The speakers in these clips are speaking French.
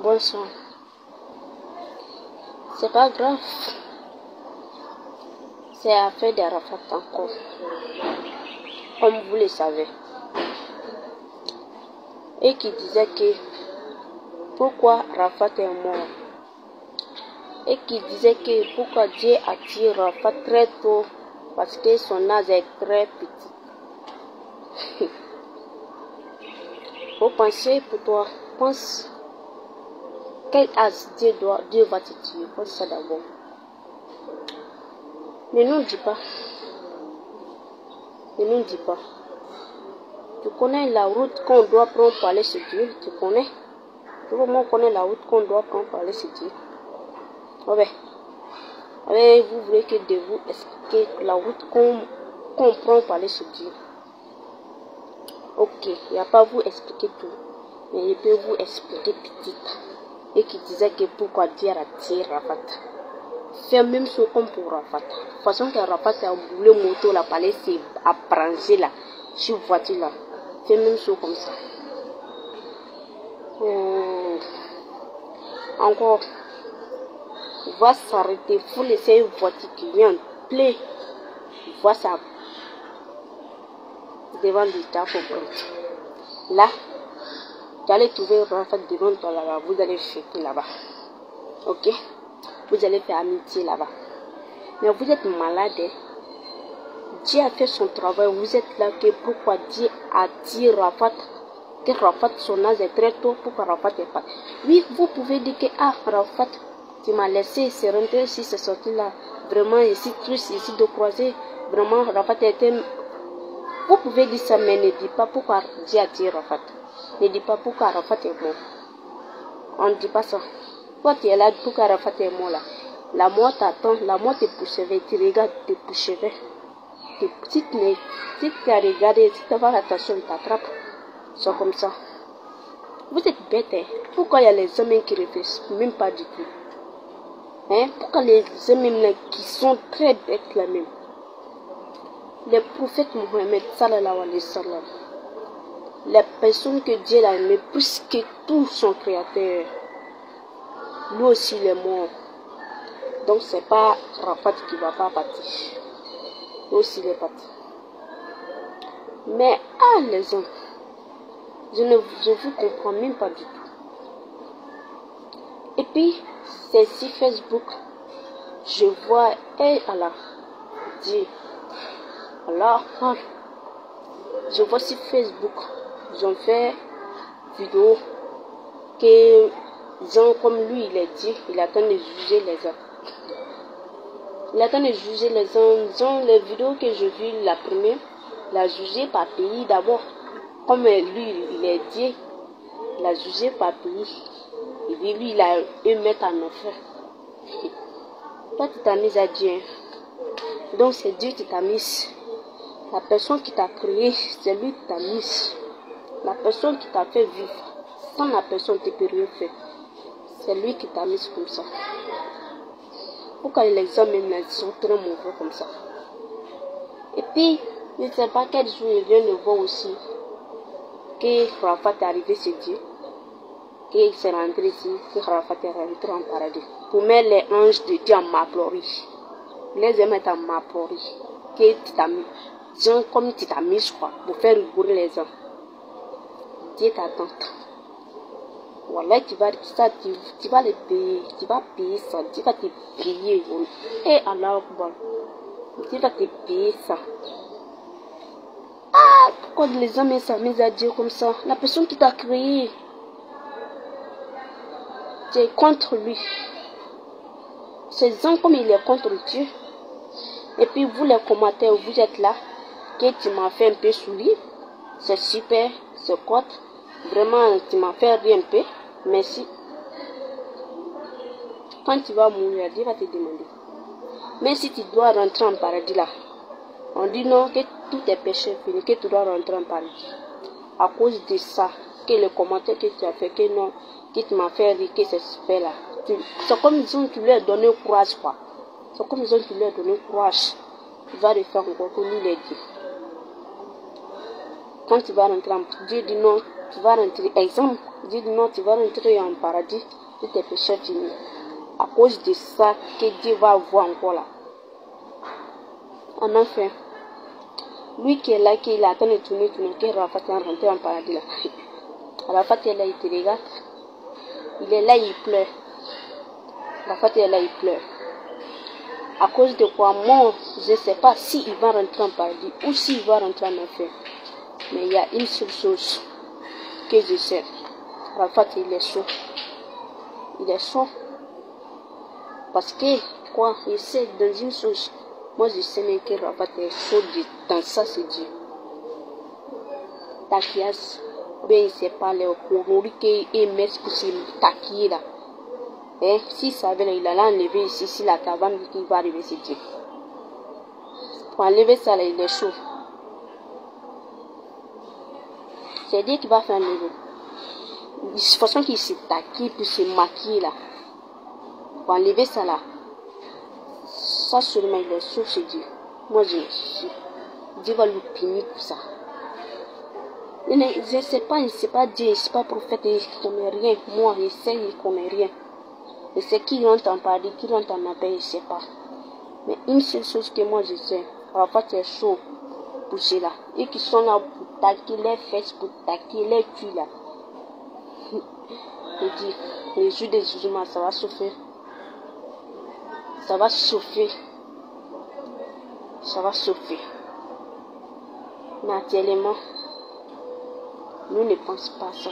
Bonsoir. C'est pas grave. C'est affaire d'Arafat encore. Comme vous le savez. Et qui disait que pourquoi Arafat est mort. Et qui disait que pourquoi Dieu a tué Arafat très tôt parce que son âge est très petit. Faut penser pour toi. Pense quel âge Dieu va te tuer. Pense ça d'abord. Ne nous dis pas. Ne nous dis pas. Tu connais la route qu'on doit prendre pour aller chez Dieu. Tu connais. Tout le monde connaît la route qu'on doit prendre pour aller chez Dieu. Ouais. Allez, vous voulez que de vous expliquer la route qu'on prend pour aller chez Dieu. Ok, il n'y a pas vous expliquer tout. Mais je peux vous expliquer petite. Et qui disait que pourquoi Dieu a tiré Arafat. Faire même chose comme pour Arafat. De toute façon que Arafat a boulé moto là, palais c'est à brancher là, sur voiture là. Fais même chose comme ça. Encore. Il va s'arrêter. Il faut laisser une voiture qui vient en plein. Il voit ça devant le drapeau. Là, tu allez trouver Arafat devant toi là-bas. Vous allez fêter là-bas. Ok? Vous allez faire amitié là-bas. Mais vous êtes malade. Hein? Dieu a fait son travail. Vous êtes là que pourquoi Dieu a dit Arafat que Arafat son âge est très tôt pour que Arafat est pas. Oui, vous pouvez dire que Arafat, tu m'as laissé se rentrer ici, c'est sorti là. Vraiment, ici, triste, ici de croiser. Vraiment, Arafat était. Vous pouvez dire ça, mais ne dites pas pourquoi Dieu a dit Arafat. Ne dites pas pourquoi Arafat est mort. On ne dit pas ça. Toi, tu es là pourquoi Arafat est mort là. La mort t'attend, la mort te poursuivait, tu regardes, te poursuivait. Si tu as regardé, si tu vas attention, il t'attrape. C'est comme ça. Vous êtes bête, hein? Pourquoi il y a les hommes qui réfléchissent même pas du tout? Hein? Pourquoi les hommes là, qui sont très bêtes là même? Les prophètes Mohammed, sallallahu alayhi wa sallam, les personnes que Dieu a aimées plus que tout son créateur, lui aussi il est mort. Donc c'est pas Arafat qui va pas partir. Lui aussi il est parti. Mais les hommes, je vous comprends même pas du tout. Et puis, c'est sur Facebook, je vois, Allah, Dieu, Allah, je vois sur Facebook, ils ont fait vidéo que gens comme lui, il est dit, il attend de juger les hommes. Il attend de juger les hommes. Les vidéos que j'ai vues, la première, il a jugé par pays d'abord. Comme lui, il est Dieu, il a jugé par pays. Et puis lui, il a eux mettre en enfer. Toi, tu t'as mis à Dieu. Donc c'est Dieu qui t'a mis. La personne qui t'a créé, c'est lui qui t'a mis. La personne qui t'a fait vivre. Sans la personne, tu ne peux rien faire. C'est lui qui t'a mis comme ça. Pourquoi les examens sont très mauvais comme ça? Et puis, je ne sais pas quel jour il vient de voir aussi que Arafat est arrivé chez Dieu, qu'il s'est rentré ici, que Arafat est rentré en paradis. Pour mettre les anges de Dieu en maplerie. Les hommes sont en maplerie. Que tu t'as mis, genre comme tu t'as mis, je crois, pour faire rigoler les hommes. Dieu t'attend. Voilà, tu vas les payer, tu vas payer ça, tu vas te payer. Et Allah, tu vas te payer ça. Pourquoi les hommes s'amusent à dire comme ça? La personne qui t'a créé, tu es contre lui. Ces gens comme il est contre Dieu. Et puis vous les commentaires, vous êtes là, que tu m'as fait un peu sourire. C'est super, c'est quoi? Vraiment, tu m'as fait rire un peu. Merci. Quand tu vas mourir, Dieu va te demander. Mais si tu dois rentrer en paradis là, on dit non, que tout est péché fini, que tu dois rentrer en paradis. À cause de ça, que le commentaire que tu as fait, que non, que tu m'as fait rire, que c'est super là. C'est comme si tu lui as donné courage quoi. C'est comme si tu lui as donné courage. Tu vas le faire encore, que lui l'a dit. Quand tu vas rentrer en paradis, Dieu dit non, tu vas rentrer. Exemple, dit non, tu vas rentrer en paradis, tous tes péchés finis. À cause de ça, que Dieu va voir encore là. En enfin, lui qui est là, qui est là, attend de tourner, que Rafat est rentré en paradis là. Rafat est là, il te regarde. Il est là, il pleure. Rafat est là, il pleure. À cause de quoi, moi, je ne sais pas s'il va rentrer en paradis ou s'il va rentrer en enfer. Mais il y a une seule chose que je sais. Rafat, il est chaud. Il est chaud. Parce que, quoi, il sait dans une chose. Moi, je sais même que Rafat est chaud dans ça, c'est Dieu. Takias, ben, il ne sait pas les courir et mettre pour se taquiller là. Et s'il savait, là, il allait enlever ici, si la cabane qui va arriver, c'est Dieu. Pour enlever ça, là, il est chaud. C'est Dieu qui va faire enlever. De toute façon, qu'il se taquille pour se maquiller là. Pour enlever ça là. Ça seulement, il est chaud, c'est Dieu. Moi, je suis. Dieu va lui punir pour ça. Je ne sais pas, il ne sait pas Dieu, il ne sait pas prophète, il ne connaît rien. Moi, je sais, il ne connaît rien. Je sais qui rentre en paradis, qui rentre en enfer, il ne sait pas. Mais une seule chose que moi je sais, Rafat est chaud pour cela. Et qui sont là pour taquer les fesses, pour taquer les culs là. Je dis, les jours des jugements, ça va souffrir. Ça va souffrir. Ça va souffrir. Mais actuellement, nous ne pensons pas ça.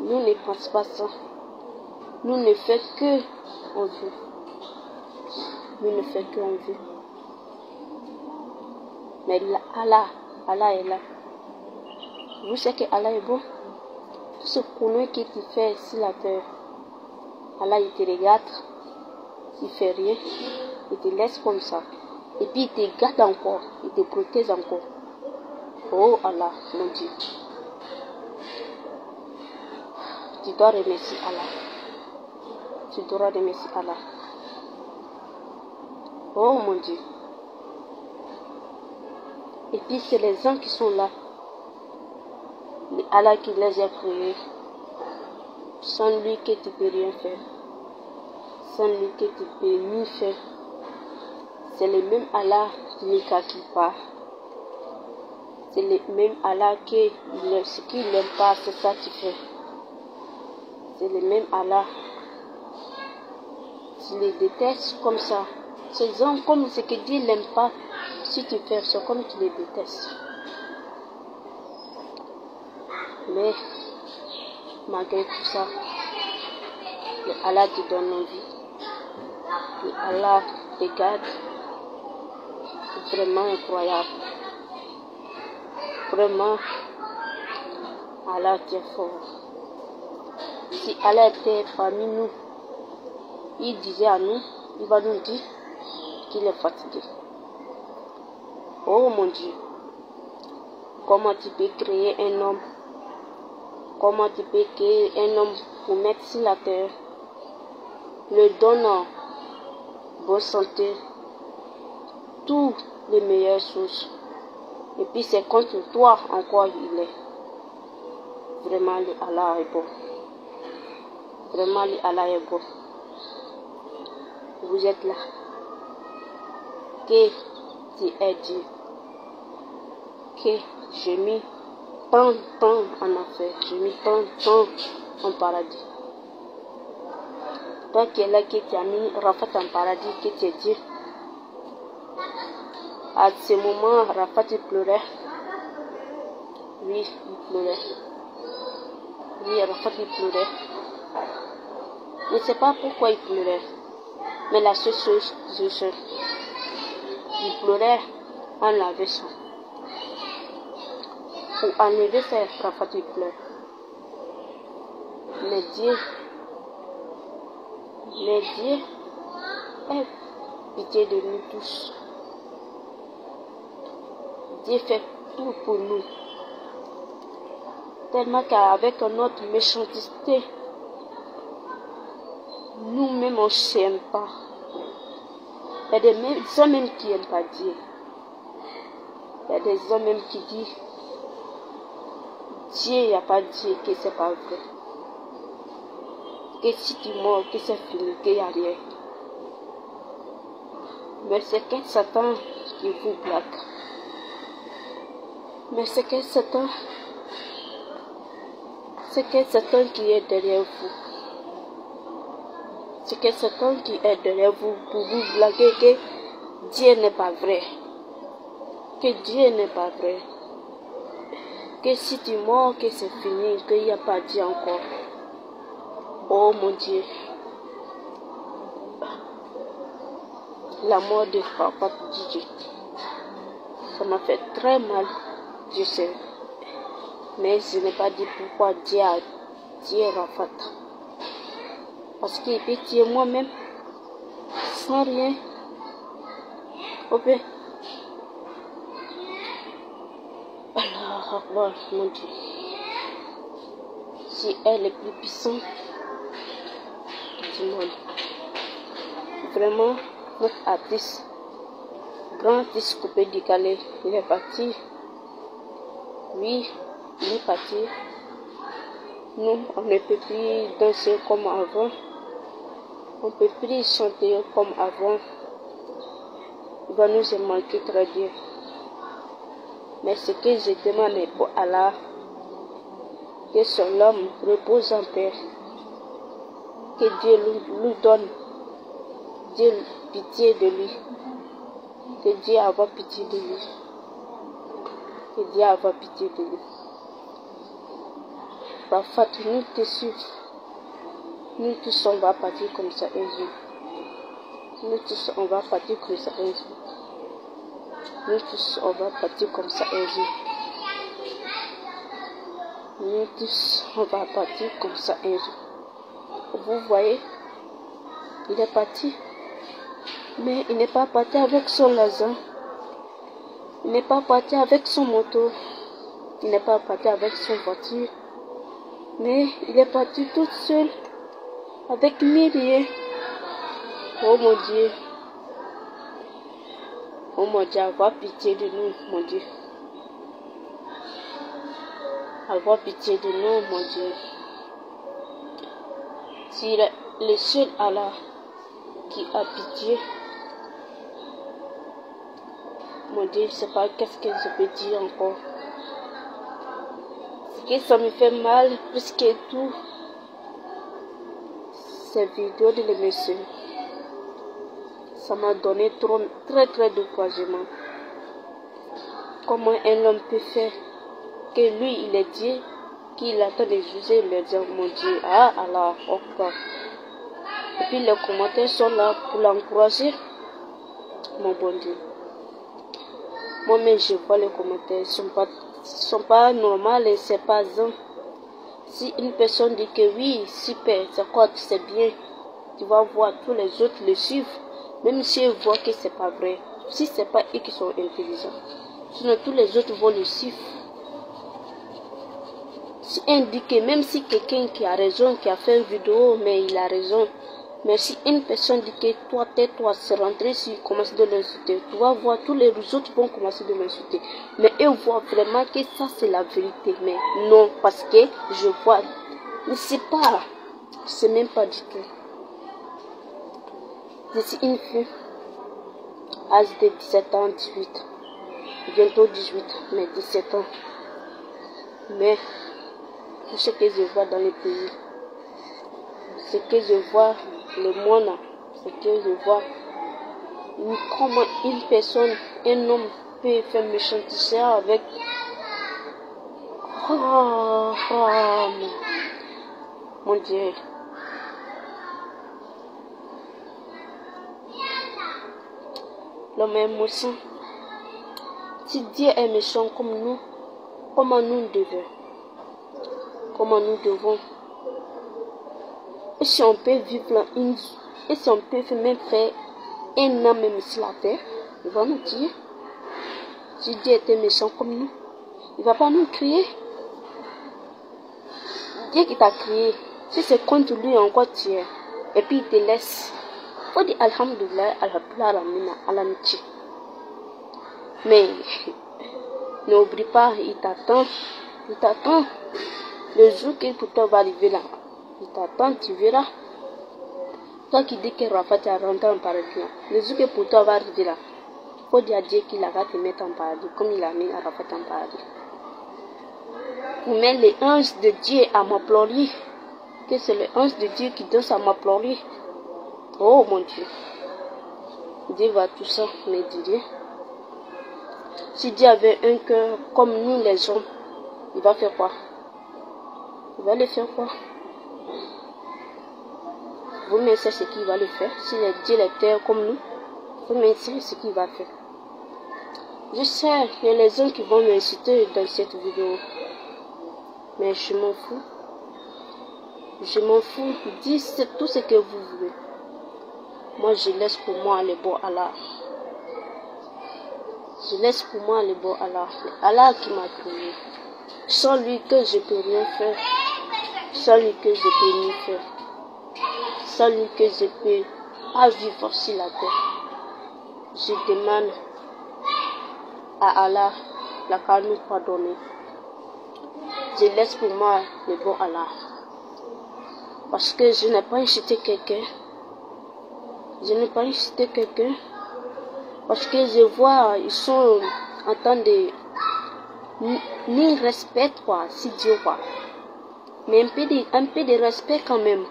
Nous ne pensons pas ça. Nous ne faisons que on veut. Nous ne faisons que on veut. Mais Allah est là. Vous savez que Allah est bon. Tout ce qu'on que tu fais sur la terre, Allah il te regarde, il fait rien, il te laisse comme ça. Et puis il te garde encore, il te protège encore. Oh Allah, mon Dieu. Tu dois remercier Allah. Tu dois remercier Allah. Oh mon Dieu. Et puis c'est les gens qui sont là. Allah qui les a créés. Sans lui que tu peux rien faire. Sans lui que tu peux ni faire. C'est le même Allah qui ne calcule pas. C'est le même Allah qui, ce qu'il n'aime pas, c'est ça que tu fais. C'est le même Allah. Tu les détestes comme ça. Ces gens, comme ce que Dieu n'aime pas, si tu fais, c'est comme tu les détestes. Mais, malgré tout ça, Allah te donne envie. Allah te garde. Vraiment incroyable. Vraiment, Allah est fort. Si Allah était parmi nous, il disait à nous, il va nous dire qu'il est fatigué. Oh mon Dieu, comment tu peux créer un homme? Comment tu peux créer un homme pour mettre sur la terre? Le donnant bonne santé, toutes les meilleures choses. Et puis c'est contre toi encore il est. Vraiment, Allah est bon. Vraiment, Allah est bon. Vous êtes là. Que tu es Dieu. Que je m'y prends en enfer. Je m'y prends en paradis. Toi qui es là, qui tu as mis Rafat en paradis, que tu es Dieu. À ce moment, Rafat il pleurait. Oui, il pleurait. Oui, Rafat il pleurait. Je ne sais pas pourquoi il pleurait. Mais la seule chose, je sais. Il pleurait en lavant ça. Pour enlever ça, Rafat il pleure. Mais Dieu ait pitié de nous tous. Dieu fait tout pour nous. Tellement qu'avec notre méchanceté, nous-mêmes on ne s'aime pas. Il y a des gens même qui n'aiment pas Dieu. Il y a des gens même qui disent Dieu, il n'y a pas Dieu, que c'est pas vrai. Que si tu meurs, que c'est fini, qu'il n'y a rien. Mais c'est que Satan qui vous blague. Mais c'est que Satan qui est derrière vous. C'est que Satan qui est derrière vous pour vous blaguer que Dieu n'est pas vrai. Que Dieu n'est pas vrai. Que si tu meurs, que c'est fini, qu'il n'y a pas Dieu encore. Oh mon Dieu. La mort de Papa Didier. Ça m'a fait très mal, je sais. Mais je n'ai pas dit pourquoi Dieu a tué Rafat. Parce qu'il peut tuer moi-même. Sans rien. Ok. Allah Akbar, mon Dieu. Si elle est plus puissante du monde. Vraiment, notre artiste, grand artiste coupé décalé, il est parti. Oui, il est parti. Nous, on ne peut plus danser comme avant. On ne peut plus chanter comme avant. Il va nous manquer très bien. Mais ce que je demande pour Allah, que son âme repose en paix. Que Dieu lui donne Dieu pitié de lui. Que Dieu avoir pitié de lui. Que Dieu avoir pitié de lui. Rafat, nous te suivons. Nous tous on va partir comme ça un jour. Nous tous on va partir comme ça un jour. Nous tous on va partir comme ça un jour. Nous tous on va partir comme ça un jour. Vous voyez, il est parti. Mais il n'est pas parti avec son laser. Il n'est pas parti avec son moto. Il n'est pas parti avec son voiture. Mais il est parti tout seul. Avec milliers. Oh mon Dieu. Oh mon Dieu, avoir pitié de nous, mon Dieu. Avoir pitié de nous, mon Dieu. Si le seul Allah qui a pitié, mon Dieu, je ne sais pas qu'est-ce que je peux dire encore. Ce que ça me fait mal, plus que tout, ces vidéos de l'émission. Ça m'a donné très découragement. Comment un homme peut faire que lui, il est Dieu, qu'il attend de juger, il leur dit, mon Dieu, ah Allah, encore. Et puis les commentaires sont là pour l'encourager, mon bon Dieu. Moi-même, je vois les commentaires, ils sont pas normaux et c'est pas un. Si une personne dit que oui, super, c'est quoi, c'est bien, tu vas voir tous les autres le suivre, même si ils voient que c'est pas vrai. Si c'est pas eux qui sont intelligents, sinon tous les autres vont le suivre. Si on dit que même si quelqu'un qui a raison, qui a fait une vidéo, mais il a raison, mais si une personne dit que toi, tais-toi, c'est rentré, si commence de l'insulter, tu vas voir tous les autres vont commencer de l'insulter. Mais eux voient vraiment que ça c'est la vérité. Mais non, parce que je vois, mais c'est pas, c'est même pas du tout. Je suis une fille, âge de 17 ans, 18, bientôt 18, mais 17 ans. Mais tout ce que je vois dans le pays, ce que je vois le monde, ce que je vois, comment une personne, un homme peut faire méchanceté avec. Mon Dieu. L'homme est méchant. Si Dieu est méchant comme nous, comment nous devons? Comment nous devons? Et si on peut vivre là, et si on peut même faire un an même sur la terre, il va nous tuer. Si Dieu était méchant comme nous, il ne va pas nous crier. Dieu qui t'a créé, si c'est contre lui encore tu es, et puis il te laisse. Il faut dire Alhamdulillah, mais n'oublie pas, il t'attend. Il t'attend. Le jour qui pour toi va arriver là, il t'attend, tu verras. Toi qui dis que Rafat est rentré en paradis là, le jour qui pour toi va arriver là, il faut dire à Dieu qu'il va te mettre en paradis, comme il a mis Rafat en paradis. Ou même les anges de Dieu à m'applaudir, que c'est le ange de Dieu qui danse à m'applaudir. Oh mon Dieu. Dieu va tout ça, mais Dieu. Si Dieu avait un cœur comme nous les hommes, il va faire quoi? Il va le faire quoi? Vous-même savez ce qu'il va le faire. Si Dieu était comme nous, vous-même savez ce qu'il va faire. Je sais, il y a les gens qui vont m'insulter dans cette vidéo. Mais je m'en fous. Je m'en fous. Dites tout ce que vous voulez. Moi, je laisse pour moi le bon Allah. Je laisse pour moi le bon Allah. Allah qui m'a créé. Sans lui que je peux rien faire. Sans lui que je peux rien faire. Sans lui que je peux pas vivre sur la terre. Je demande à Allah la nous pardonner. Je laisse pour moi le bon Allah. Parce que je n'ai pas insulté quelqu'un. Je n'ai pas insulté quelqu'un. Parce que je vois, ils sont en train de ni respect quoi, si Dieu quoi. Mais un peu de respect quand même.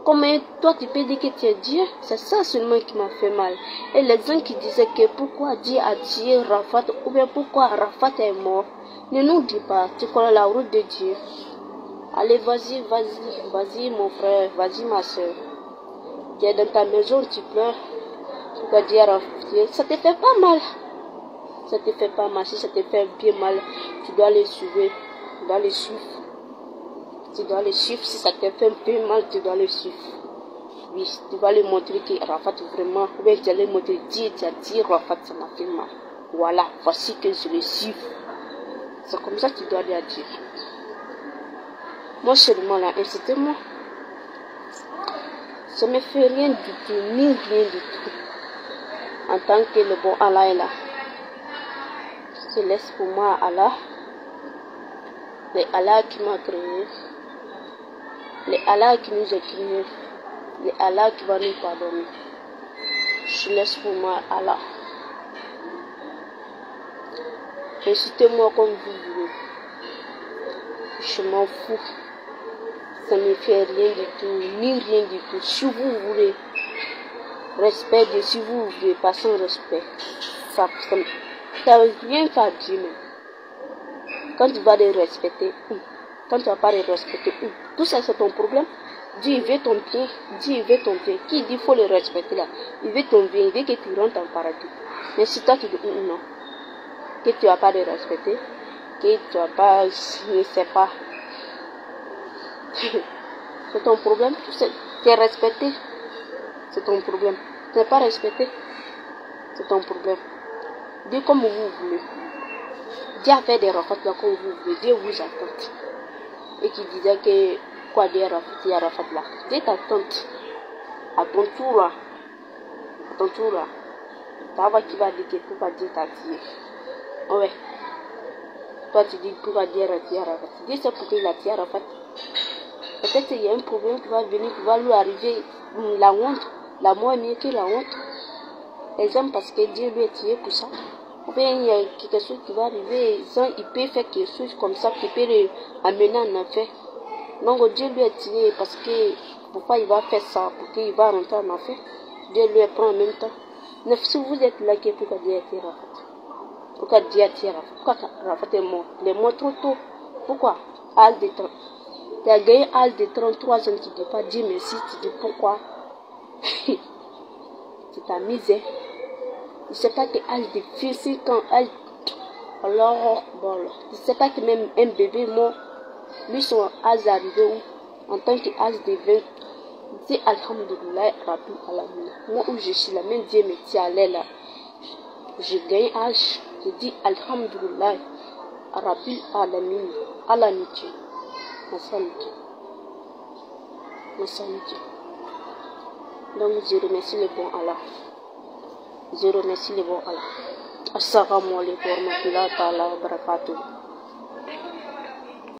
Comment toi tu peux dire que tu es Dieu? C'est ça seulement qui m'a fait mal. Et les gens qui disaient que pourquoi Dieu a tué Rafat ou bien pourquoi Rafat est mort, ne nous dis pas, tu connais la route de Dieu. Allez, vas-y mon frère, vas-y ma soeur. Tu es dans ta maison, tu pleures. Tu vas dire Rafat, ça te fait pas mal. Ça te fait pas mal. Si ça te fait bien mal, tu dois les suivre. Tu dois les suivre. Tu dois les suivre. Si ça te fait un peu mal, tu dois les suivre. Oui, tu vas lui montrer que Rafat vraiment. Ou bien tu vas lui montrer, Dieu, tu as dit Rafat, ça m'a fait mal. Voilà, voici que je le suis. C'est comme ça que tu dois lui dire. Moi seulement là, incitez-moi. Ça ne me fait rien du tout, ni rien du tout. En tant que le bon Allah est là. Je laisse pour moi Allah. Le Allah qui m'a créé. Le Allah qui nous a créés. Le Allah qui va nous pardonner. Je laisse pour moi Allah. Incitez-moi comme vous voulez. Je m'en fous. Ça ne me fait rien du tout, ni rien du tout. Si vous voulez respect, si vous voulez pas sans respect, ça rien qu'à dire même. Quand tu vas les respecter, quand tu vas pas les respecter, tout ça c'est ton problème. Dieu veut ton bien, Dieu veut ton bien. Qui dit qu'il faut le respecter là? Il veut ton bien, il veut que tu rentres en paradis. Mais si toi tu dis non, que tu vas pas le respecter, que tu vas pas, je ne sais pas. C'est ton problème. Tu es respecté. C'est ton problème. Tu n'es pas respecté. C'est ton problème. Dis comme vous voulez. Dis à faire des Rafat là comme vous voulez. Dieu vous attend. Et qui disait que quoi dire Rafat là. Dieu t'attend. À ton tour là. À ton tour là. Ta voix qui va dire que pourquoi Dieu t'a tiré. Ouais. Toi tu dis pourquoi Dieu a tiré Rafat. Dieu c'est pourquoi il a tiré Rafat. Peut-être qu'il y a un problème qui va venir, qui va lui arriver, la honte, la mort est mieux que la honte. Exemple parce que Dieu lui est tiré pour ça. Ou bien il y a quelque chose qui va arriver, il peut faire quelque chose comme ça qui peut l'amener en enfer. Donc Dieu lui est tiré parce que pourquoi il va faire ça, pour qu'il va rentrer en enfer. Dieu lui prend en même temps. Mais si vous êtes là, pourquoi Dieu a tiré Rafat? Pourquoi Dieu a tiré Rafat? Pourquoi Rafat est mort? Il est mort trop tôt. Pourquoi? Âge de temps. Tu as gagné âge de 33 ans, tu ne dis pas Dieu merci, tu dis pourquoi. C'est ta misère. Tu ne sais pas que âge de 5 ans, âge. Alors, bon, tu ne sais pas que même un bébé mort, lui son âge arrivé où? En tant qu'âge de 20. Dis Alhamdulillah, Rabbi Alamin. Moi où je suis là, même Dieu me tient à l'aile là. Je gagne âge, je dis Alhamdulillah, Rabbi Alamin. Alamin. Donc je remercie le bon Allah. Je remercie le bon Allah. Assalamu alaikum wa rahmatullahi wa barakatuh.